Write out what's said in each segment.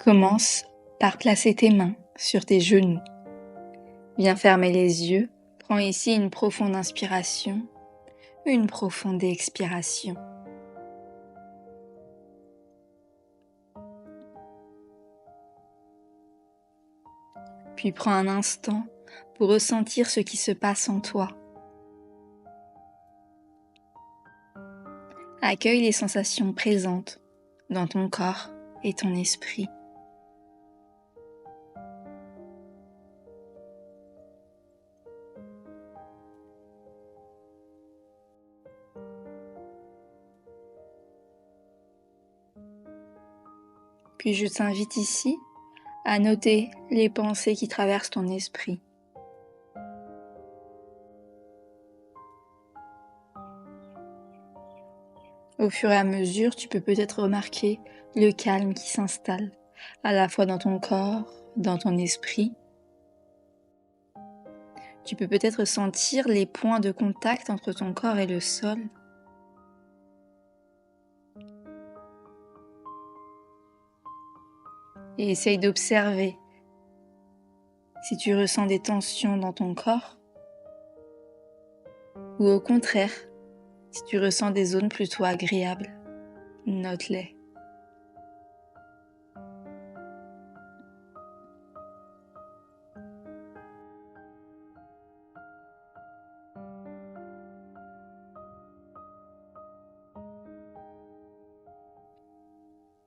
Commence par placer tes mains sur tes genoux. Viens fermer les yeux. Prends ici une profonde inspiration, une profonde expiration. Puis prends un instant pour ressentir ce qui se passe en toi. Accueille les sensations présentes dans ton corps et ton esprit. Puis je t'invite ici à noter les pensées qui traversent ton esprit. Au fur et à mesure, tu peux peut-être remarquer le calme qui s'installe, à la fois dans ton corps, dans ton esprit. Tu peux peut-être sentir les points de contact entre ton corps et le sol. Et essaye d'observer si tu ressens des tensions dans ton corps ou au contraire, si tu ressens des zones plutôt agréables. Note-les.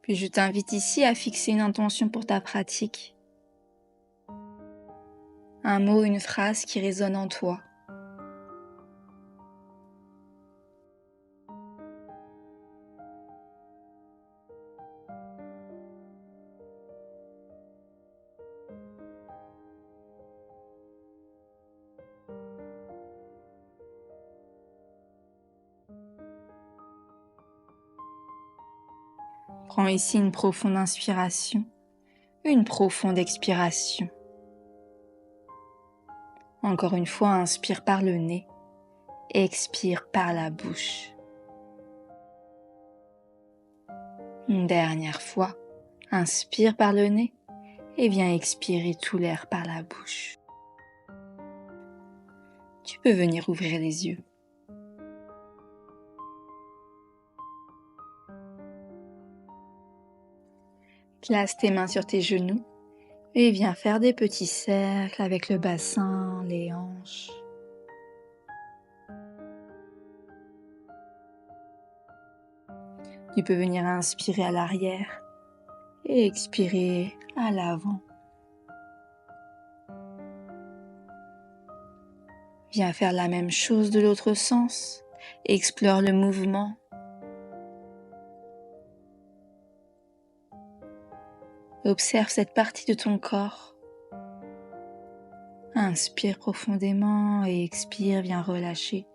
Puis je t'invite ici à fixer une intention pour ta pratique. Un mot, une phrase qui résonne en toi. Prends ici une profonde inspiration, une profonde expiration. Encore une fois, inspire par le nez, expire par la bouche. Une dernière fois, inspire par le nez et viens expirer tout l'air par la bouche. Tu peux venir ouvrir les yeux. Place tes mains sur tes genoux et viens faire des petits cercles avec le bassin, les hanches. Tu peux venir inspirer à l'arrière et expirer à l'avant. Viens faire la même chose de l'autre sens. Explore le mouvement. Observe cette partie de ton corps. Inspire profondément et expire, viens relâcher.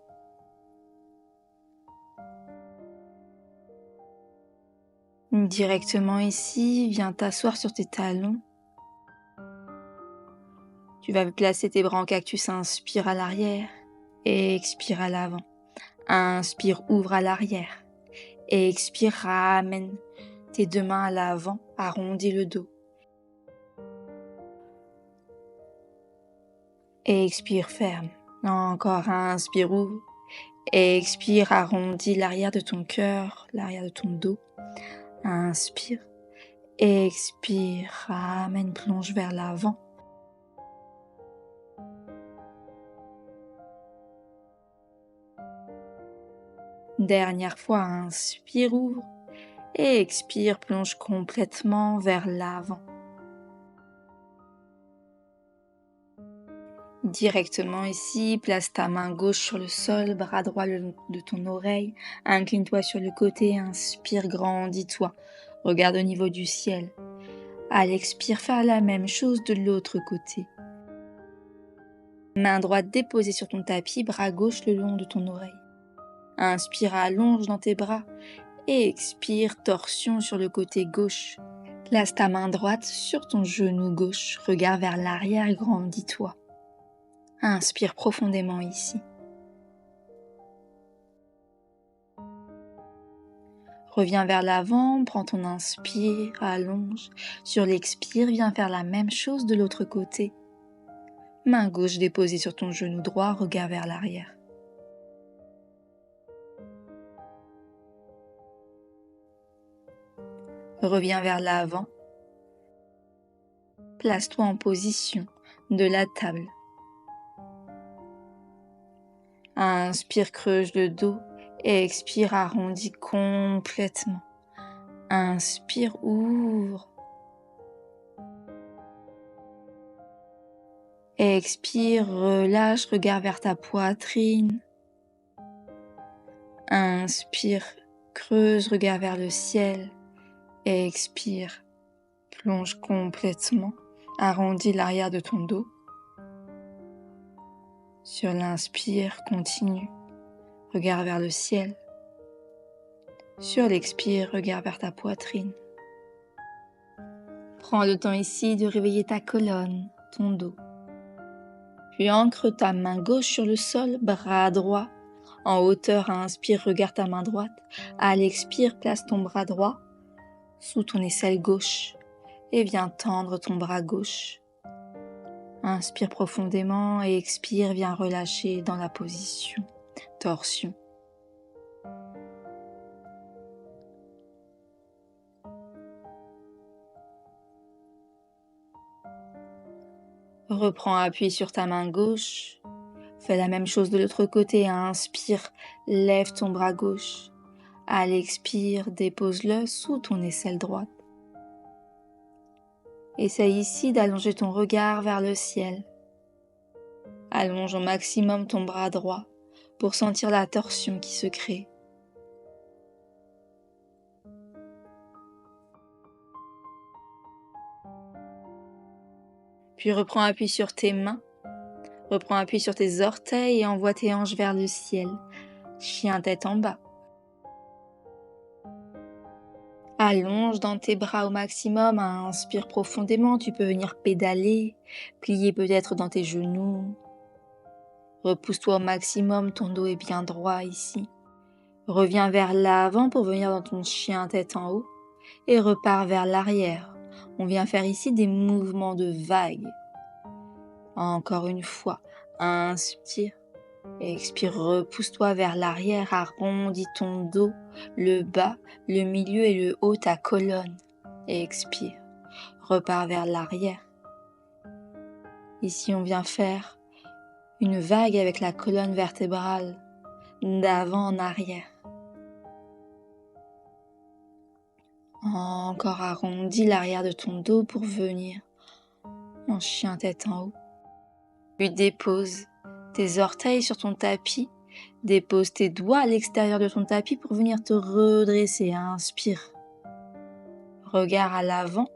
Directement ici, viens t'asseoir sur tes talons. Tu vas placer tes bras en cactus, inspire à l'arrière et expire à l'avant. Inspire, ouvre à l'arrière et expire, ramène tes deux mains à l'avant, arrondis le dos. Et expire, ferme. Encore, inspire, ouvre. Et expire, arrondis l'arrière de ton cœur, l'arrière de ton dos. Inspire. Expire, ramène, plonge vers l'avant. Dernière fois, inspire, ouvre. Et expire, plonge complètement vers l'avant. Directement ici, place ta main gauche sur le sol, bras droit le long de ton oreille, incline-toi sur le côté, inspire, grandis-toi, regarde au niveau du ciel. À l'expire, faire la même chose de l'autre côté. Main droite déposée sur ton tapis, bras gauche le long de ton oreille. Inspire, allonge dans tes bras et expire, torsion sur le côté gauche. Place ta main droite sur ton genou gauche, regarde vers l'arrière, grandis-toi. Inspire profondément ici. Reviens vers l'avant, prends ton inspire, allonge. Sur l'expire, viens faire la même chose de l'autre côté. Main gauche déposée sur ton genou droit, regard vers l'arrière. Reviens vers l'avant. Place-toi en position de la table. Inspire, creuse le dos. Expire, arrondis complètement. Inspire, ouvre. Expire, relâche, regarde vers ta poitrine. Inspire, creuse, regarde vers le ciel. Expire, plonge complètement. Arrondis l'arrière de ton dos. Sur l'inspire, continue. Regarde vers le ciel. Sur l'expire, regarde vers ta poitrine. Prends le temps ici de réveiller ta colonne, ton dos. Puis ancre ta main gauche sur le sol, bras droit. En hauteur, inspire, regarde ta main droite. À l'expire, place ton bras droit sous ton aisselle gauche et viens tendre ton bras gauche. Inspire profondément et expire, viens relâcher dans la position, torsion. Reprends appui sur ta main gauche. Fais la même chose de l'autre côté. Inspire, lève ton bras gauche. À l'expire, dépose-le sous ton aisselle droite. Essaye ici d'allonger ton regard vers le ciel. Allonge au maximum ton bras droit pour sentir la torsion qui se crée. Puis reprends appui sur tes mains. Reprends appui sur tes orteils et envoie tes hanches vers le ciel. Chien tête en bas. Allonge dans tes bras au maximum, inspire profondément, tu peux venir pédaler, plier peut-être dans tes genoux. Repousse-toi au maximum, ton dos est bien droit ici. Reviens vers l'avant pour venir dans ton chien tête en haut et repars vers l'arrière. On vient faire ici des mouvements de vagues. Encore une fois, inspire. Expire, repousse-toi vers l'arrière, arrondis ton dos, le bas, le milieu et le haut, ta colonne. Expire, repars vers l'arrière. Ici, on vient faire une vague avec la colonne vertébrale, d'avant en arrière. Encore arrondis l'arrière de ton dos pour venir en chien tête en haut. Puis dépose tes orteils sur ton tapis, dépose tes doigts à l'extérieur de ton tapis pour venir te redresser. Inspire. Regard à l'avant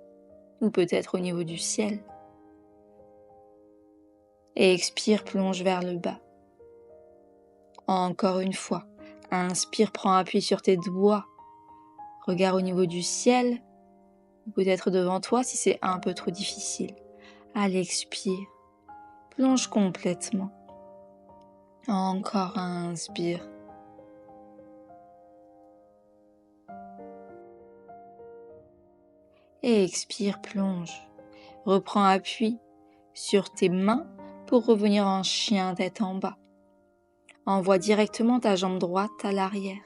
ou peut-être au niveau du ciel. Et expire, plonge vers le bas. Encore une fois. Inspire, prends appui sur tes doigts. Regard au niveau du ciel ou peut-être devant toi si c'est un peu trop difficile. À l'expire, plonge complètement. Encore inspire. Et expire, plonge. Reprends appui sur tes mains pour revenir en chien tête en bas. Envoie directement ta jambe droite à l'arrière.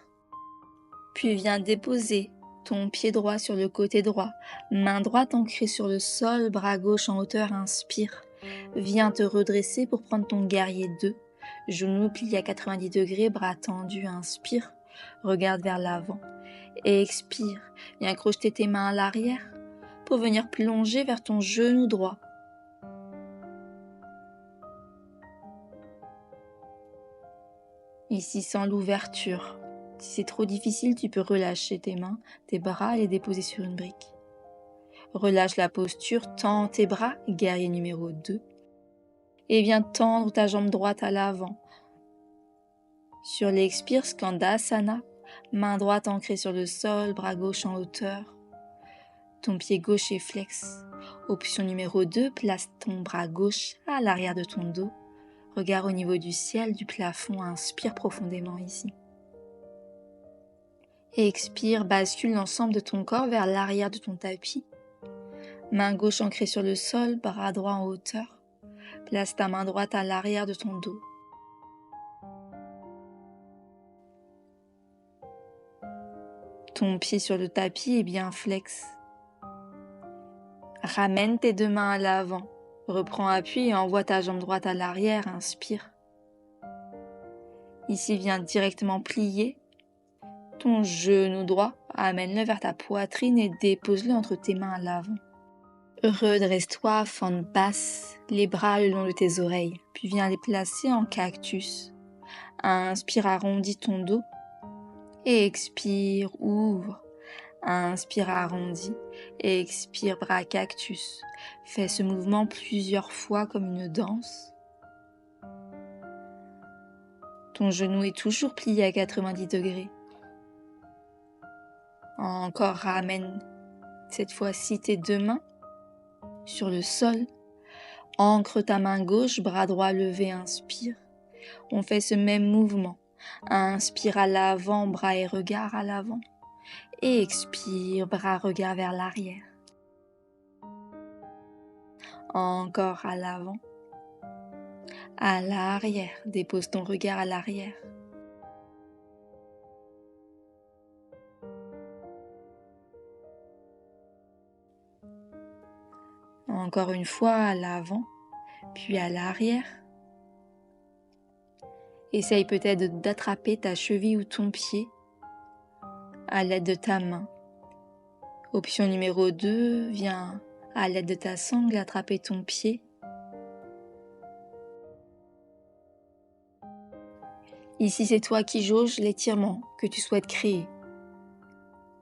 Puis viens déposer ton pied droit sur le côté droit. Main droite ancrée sur le sol, bras gauche en hauteur, inspire. Viens te redresser pour prendre ton guerrier 2. Genoux pliés à 90 degrés, bras tendus, inspire. Regarde vers l'avant. Et expire. Viens crocheter tes mains à l'arrière pour venir plonger vers ton genou droit. Ici sans l'ouverture. Si c'est trop difficile, tu peux relâcher tes mains, tes bras et les déposer sur une brique. Relâche la posture, tends tes bras, guerrier numéro 2. Et viens tendre ta jambe droite à l'avant. Sur l'expire, Skandasana, main droite ancrée sur le sol, bras gauche en hauteur. Ton pied gauche est flex. Option numéro 2, place ton bras gauche à l'arrière de ton dos. Regard au niveau du ciel, du plafond, inspire profondément ici. Expire, bascule l'ensemble de ton corps vers l'arrière de ton tapis. Main gauche ancrée sur le sol, bras droit en hauteur. Place ta main droite à l'arrière de ton dos. Ton pied sur le tapis est bien flex. Ramène tes deux mains à l'avant. Reprends appui et envoie ta jambe droite à l'arrière. Inspire. Ici, viens directement plier ton genou droit. Amène-le vers ta poitrine et dépose-le entre tes mains à l'avant. Redresse-toi, fente basse, les bras le long de tes oreilles, puis viens les placer en cactus. Inspire, arrondis ton dos. Et expire, ouvre. Inspire, arrondis. Et expire, bras cactus. Fais ce mouvement plusieurs fois comme une danse. Ton genou est toujours plié à 90 degrés. Encore, ramène cette fois-ci tes deux mains sur le sol. Ancre ta main gauche, bras droit levé, inspire. On fait ce même mouvement. Inspire à l'avant, bras et regard à l'avant. Et expire, bras, regard vers l'arrière. Encore à l'avant. À l'arrière, dépose ton regard à l'arrière. Encore une fois à l'avant, puis à l'arrière. Essaye peut-être d'attraper ta cheville ou ton pied à l'aide de ta main. Option numéro 2, viens à l'aide de ta sangle attraper ton pied. Ici, c'est toi qui jauges l'étirement que tu souhaites créer.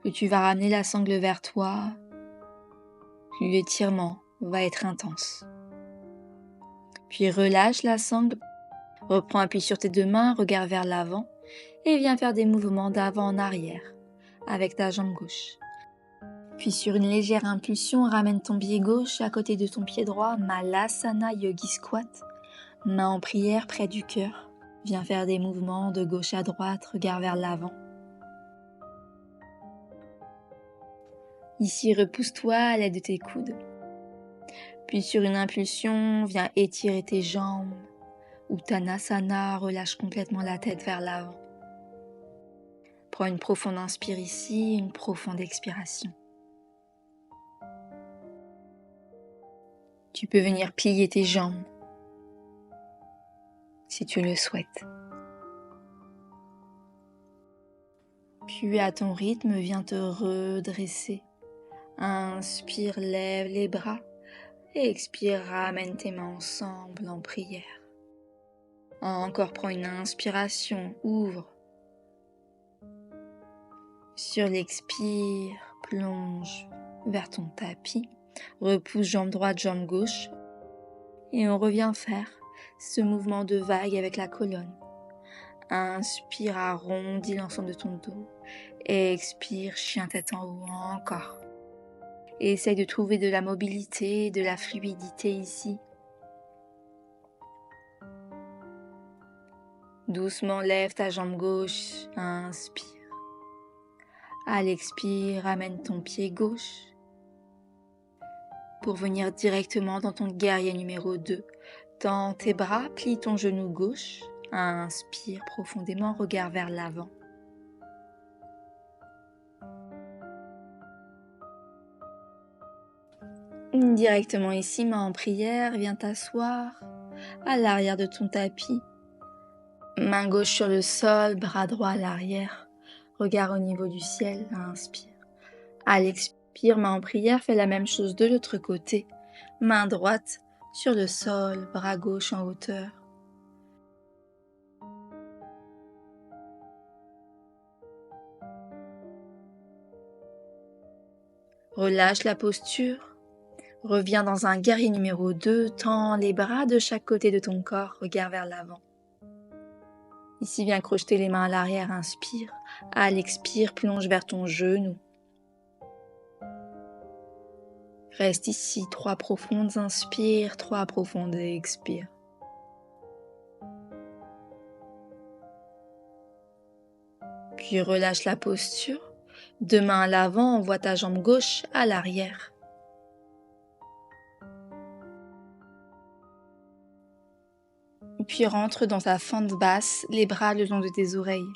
Plus tu vas ramener la sangle vers toi, plus l'étirement va être intense. Puis relâche la sangle, reprends appui sur tes deux mains, regarde vers l'avant et viens faire des mouvements d'avant en arrière avec ta jambe gauche. Puis sur une légère impulsion, ramène ton pied gauche à côté de ton pied droit, Malasana Yogi Squat, main en prière près du cœur. Viens faire des mouvements de gauche à droite, regard vers l'avant. Ici, repousse-toi à l'aide de tes coudes. Puis sur une impulsion, viens étirer tes jambes. Uttanasana, relâche complètement la tête vers l'avant. Prends une profonde inspire ici, une profonde expiration. Tu peux venir plier tes jambes si tu le souhaites. Puis à ton rythme, viens te redresser. Inspire, lève les bras. Et expire, ramène tes mains ensemble en prière. Encore, prends une inspiration, ouvre. Sur l'expire, plonge vers ton tapis. Repousse jambe droite, jambe gauche. Et on revient faire ce mouvement de vague avec la colonne. Inspire, arrondis l'ensemble de ton dos. Et expire, chien tête en haut, encore. Et essaye de trouver de la mobilité, de la fluidité ici. Doucement, lève ta jambe gauche, inspire. À l'expire, ramène ton pied gauche pour venir directement dans ton guerrier numéro 2. Tends tes bras, plie ton genou gauche, inspire profondément, regard vers l'avant. Directement ici, main en prière, viens t'asseoir à l'arrière de ton tapis. Main gauche sur le sol, bras droit à l'arrière, regard au niveau du ciel, inspire. À l'expire, main en prière, fais la même chose de l'autre côté. Main droite sur le sol, bras gauche en hauteur. Relâche la posture. Reviens dans un guerrier numéro 2, tends les bras de chaque côté de ton corps, regard vers l'avant. Ici, viens crocheter les mains à l'arrière, inspire. À l'expire, plonge vers ton genou. Reste ici, 3 profondes inspire, 3 profondes expire. Puis relâche la posture. 2 mains à l'avant, envoie ta jambe gauche à l'arrière. Puis rentre dans ta fente basse, les bras le long de tes oreilles.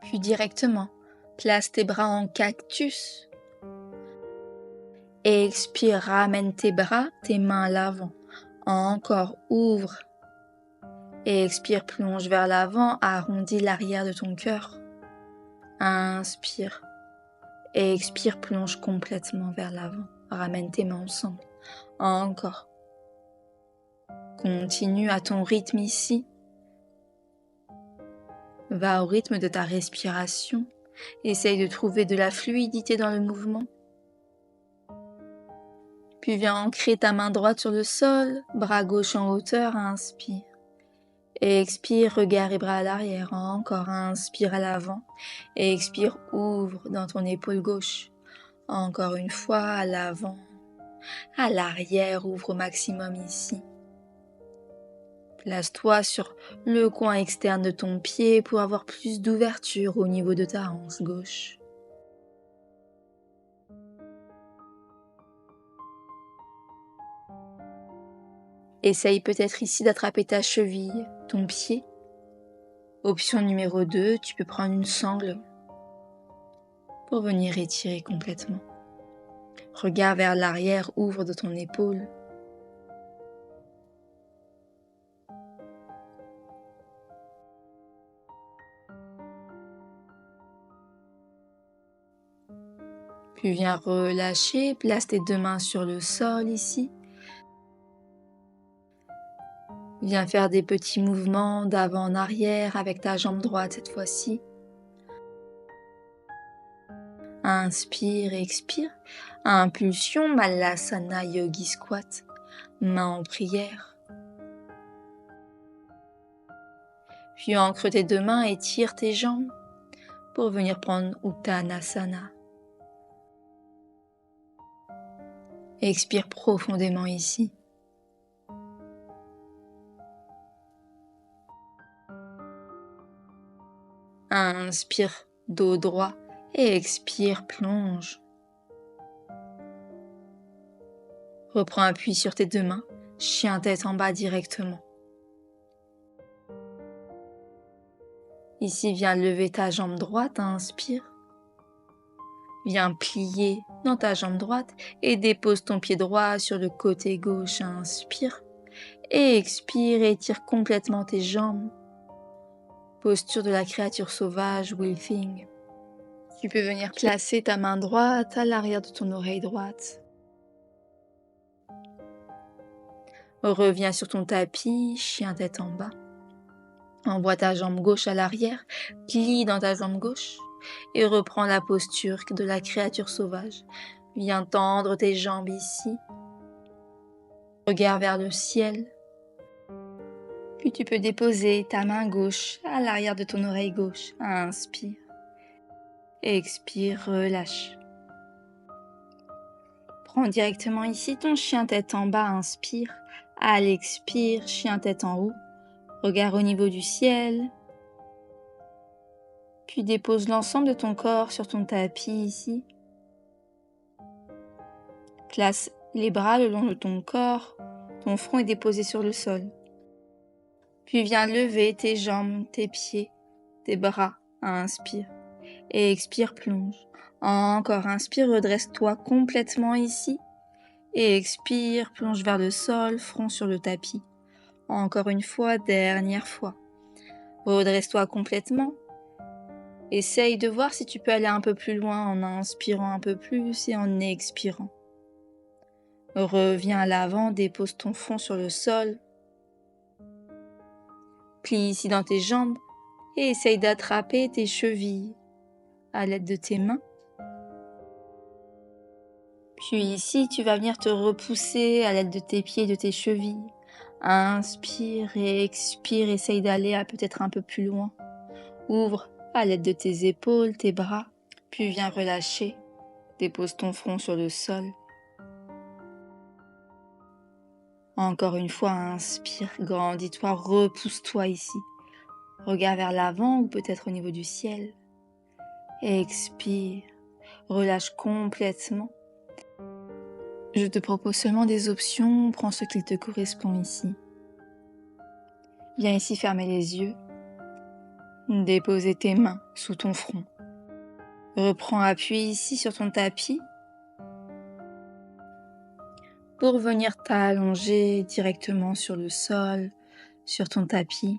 Puis directement, place tes bras en cactus. Et expire, ramène tes bras, tes mains à l'avant. Encore, ouvre. Et expire, plonge vers l'avant, arrondis l'arrière de ton cœur. Inspire. Et expire, plonge complètement vers l'avant. Ramène tes mains ensemble. Encore. Continue à ton rythme ici. Va au rythme de ta respiration. Essaye de trouver de la fluidité dans le mouvement. Puis viens ancrer ta main droite sur le sol, bras gauche en hauteur, inspire. Et expire, regard et bras à l'arrière, encore inspire à l'avant. Et expire, ouvre dans ton épaule gauche. Encore une fois, à l'avant, à l'arrière, ouvre au maximum ici. Place-toi sur le coin externe de ton pied pour avoir plus d'ouverture au niveau de ta hanche gauche. Essaye peut-être ici d'attraper ta cheville, ton pied. Option numéro 2, tu peux prendre une sangle pour venir étirer complètement. Regard vers l'arrière, ouvre de ton épaule. Puis viens relâcher, place tes 2 mains sur le sol ici. Viens faire des petits mouvements d'avant en arrière avec ta jambe droite cette fois-ci. Inspire et expire. Impulsion, Malasana Yogi Squat. Main en prière. Puis ancre tes 2 mains et tire tes jambes pour venir prendre Uttanasana. Expire profondément ici. Inspire, dos droit, et expire, plonge. Reprends appui sur tes 2 mains, chien tête en bas directement. Ici, viens lever ta jambe droite, inspire. Viens plier dans ta jambe droite et dépose ton pied droit sur le côté gauche, inspire. Et expire, étire complètement tes jambes. Posture de la créature sauvage, Wulfing. Tu peux venir placer ta main droite à l'arrière de ton oreille droite. Reviens sur ton tapis, chien tête en bas. Envoie ta jambe gauche à l'arrière, plie dans ta jambe gauche et reprends la posture de la créature sauvage. Viens tendre tes jambes ici. Regarde vers le ciel. Puis tu peux déposer ta main gauche à l'arrière de ton oreille gauche. Inspire. Expire, relâche. Prends directement ici ton chien tête en bas, inspire. À l'expire, chien tête en haut. Regard au niveau du ciel. Puis dépose l'ensemble de ton corps sur ton tapis ici. Place les bras le long de ton corps. Ton front est déposé sur le sol. Puis viens lever tes jambes, tes pieds, tes bras. Inspire. Et expire, plonge. Encore, inspire, redresse-toi complètement ici. Et expire, plonge vers le sol, front sur le tapis. Encore une fois, dernière fois. Redresse-toi complètement. Essaye de voir si tu peux aller un peu plus loin en inspirant un peu plus et en expirant. Reviens à l'avant, dépose ton front sur le sol. Plie ici dans tes jambes et essaye d'attraper tes chevilles à l'aide de tes mains. Puis ici, tu vas venir te repousser à l'aide de tes pieds et de tes chevilles. Inspire et expire, essaye d'aller peut-être un peu plus loin. Ouvre à l'aide de tes épaules, tes bras, puis viens relâcher. Dépose ton front sur le sol. Encore une fois, inspire, grandis-toi, repousse-toi ici. Regarde vers l'avant ou peut-être au niveau du ciel. Expire, relâche complètement. Je te propose seulement des options, prends ce qui te correspond ici. Viens ici fermer les yeux. Déposer tes mains sous ton front. Reprends appui ici sur ton tapis pour venir t'allonger directement sur le sol, sur ton tapis.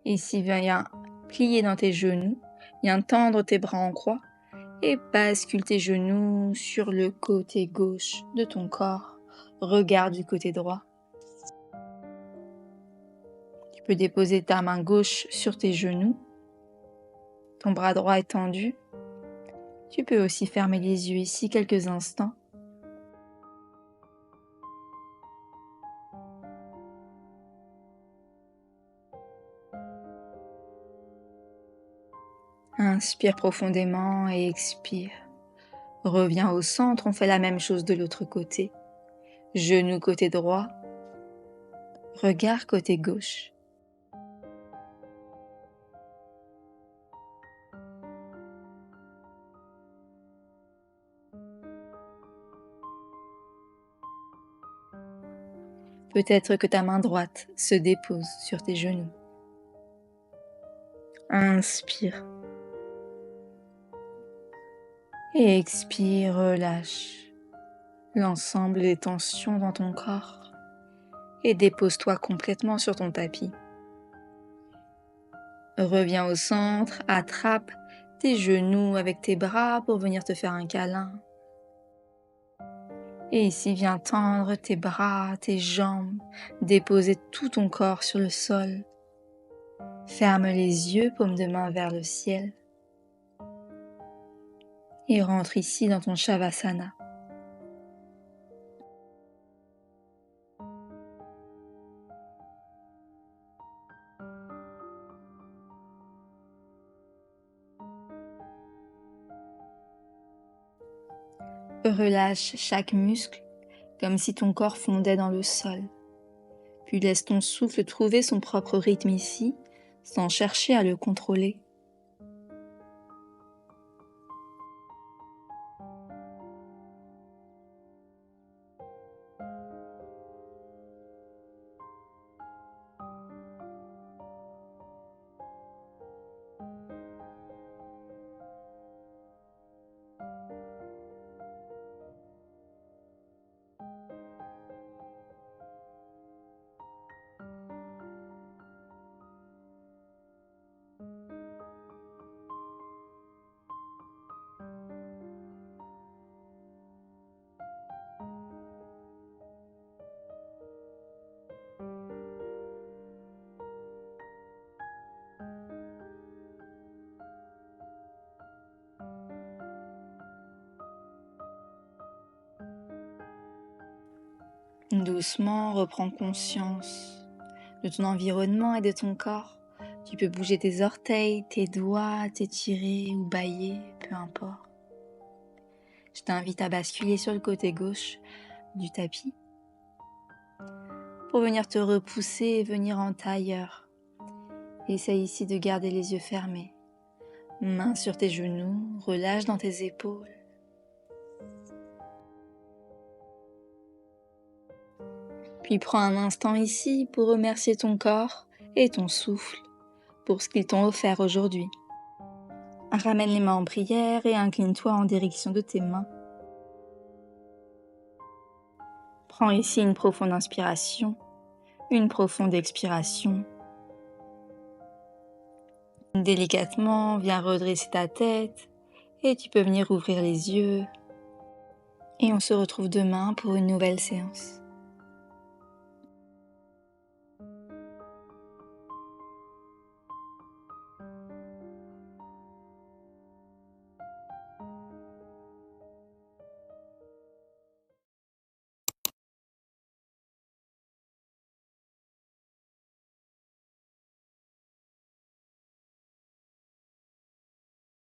Ici, viens plier dans tes genoux, viens tendre tes bras en croix et bascule tes genoux sur le côté gauche de ton corps. Regarde du côté droit. Tu peux déposer ta main gauche sur tes genoux. Ton bras droit est tendu. Tu peux aussi fermer les yeux ici quelques instants. Inspire profondément et expire. Reviens au centre, on fait la même chose de l'autre côté. Genou côté droit, regard côté gauche. Peut-être que ta main droite se dépose sur tes genoux. Inspire. Et expire, relâche l'ensemble des tensions dans ton corps et dépose-toi complètement sur ton tapis. Reviens au centre, attrape tes genoux avec tes bras pour venir te faire un câlin. Et ici, viens tendre tes bras, tes jambes, déposer tout ton corps sur le sol. Ferme les yeux, paume de main vers le ciel. Et rentre ici dans ton Shavasana. Relâche chaque muscle comme si ton corps fondait dans le sol. Puis laisse ton souffle trouver son propre rythme ici, sans chercher à le contrôler. Doucement, reprends conscience de ton environnement et de ton corps. Tu peux bouger tes orteils, tes doigts, t'étirer ou bâiller, peu importe. Je t'invite à basculer sur le côté gauche du tapis pour venir te repousser et venir en tailleur. Essaye ici de garder les yeux fermés. Mains sur tes genoux, relâche dans tes épaules. Puis prends un instant ici pour remercier ton corps et ton souffle pour ce qu'ils t'ont offert aujourd'hui. Ramène les mains en prière et incline-toi en direction de tes mains. Prends ici une profonde inspiration, une profonde expiration. Délicatement, viens redresser ta tête et tu peux venir ouvrir les yeux. Et on se retrouve demain pour une nouvelle séance.